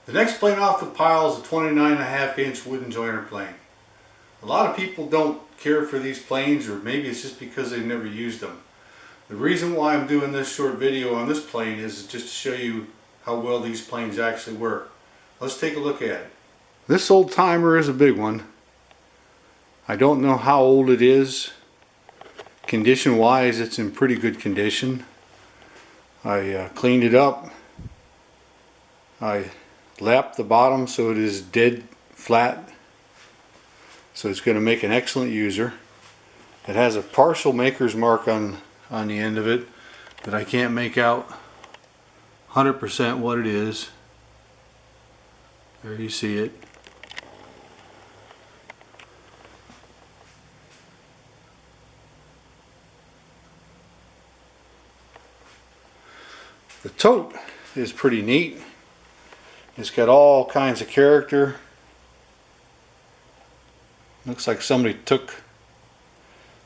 The next plane off the pile is a 29.5-inch wooden joiner plane. A lot of people don't care for these planes, or maybe it's just because they've never used them. The reason why I'm doing this short video on this plane is just to show you how well these planes actually work. Let's take a look at it. This old timer is a big one. I don't know how old it is. Condition wise, it's in pretty good condition. I cleaned it up. I lapped the bottom so it is dead flat, so it's going to make an excellent user. It has a partial maker's mark on the end of it that I can't make out 100% what it is. There you see it. The tote is pretty neat. It's got all kinds of character. Looks like somebody took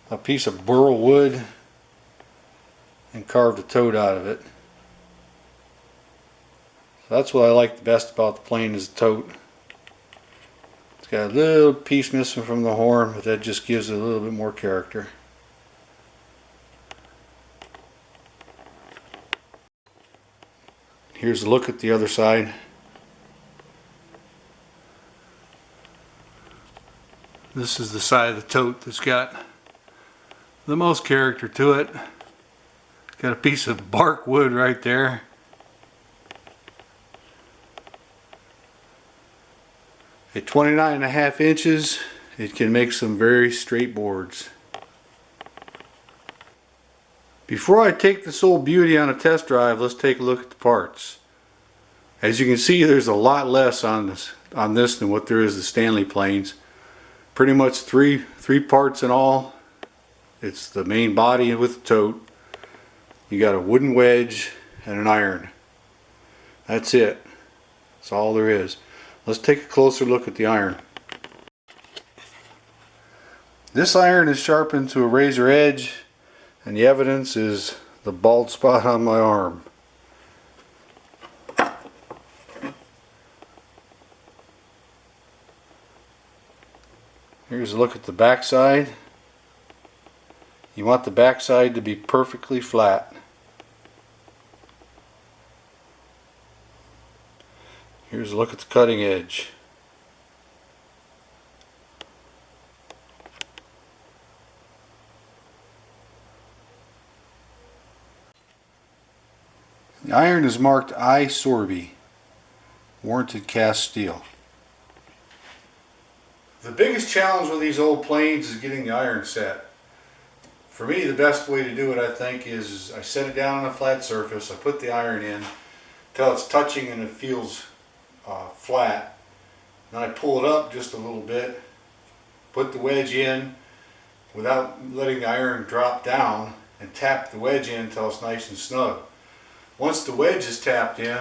a piece of burl wood and carved a tote out of it. So that's what I like the best about the plane, is the tote. It's got a little piece missing from the horn, but that just gives it a little bit more character. Here's a look at the other side. This is the side of the tote that's got the most character to it. It's got a piece of bark wood right there. At 29.5 inches, it can make some very straight boards. Before I take this old beauty on a test drive, let's take a look at the parts. As you can see, there's a lot less on this than what there is the Stanley planes. Pretty much three parts in all. It's the main body with the tote. You got a wooden wedge and an iron. That's it. That's all there is. Let's take a closer look at the iron. This iron is sharpened to a razor edge, and the evidence is the bald spot on my arm. Here's a look at the back side. You want the back side to be perfectly flat. Here's a look at the cutting edge. The iron is marked I Sorby, warranted cast steel. The biggest challenge with these old planes is getting the iron set. For me, the best way to do it, I think, is I set it down on a flat surface, I put the iron in until it's touching and it feels flat. Then I pull it up just a little bit, put the wedge in without letting the iron drop down, and tap the wedge in until it's nice and snug. Once the wedge is tapped in,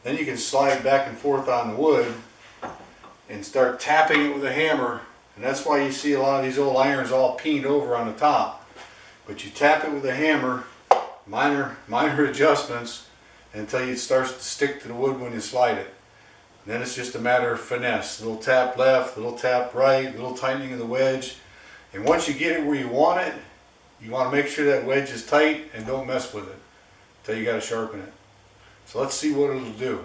then you can slide back and forth on the wood and start tapping it with a hammer. And that's why you see a lot of these old irons all peened over on the top. But you tap it with a hammer, minor adjustments, until it starts to stick to the wood when you slide it. And then it's just a matter of finesse. Little tap left, little tap right, little tightening of the wedge. And once you get it where you want it, you want to make sure that wedge is tight and don't mess with it until you got to sharpen it. So let's see what it'll do.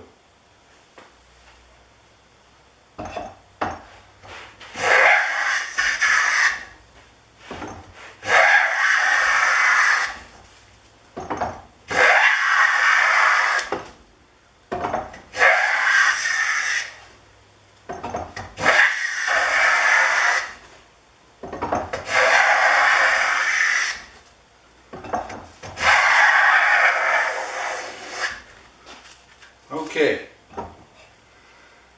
Okay,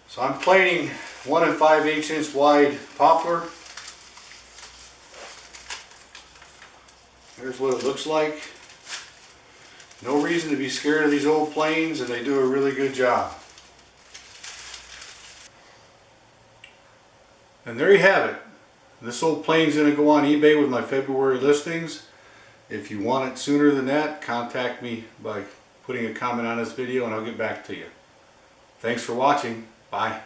so I'm planing 1 5/8 wide poplar. Here's what it looks like. No reason to be scared of these old planes, and they do a really good job. And there you have it. This old plane's going to go on eBay with my February listings. If you want it sooner than that, contact me by putting a comment on this video and I'll get back to you. Thanks for watching. Bye.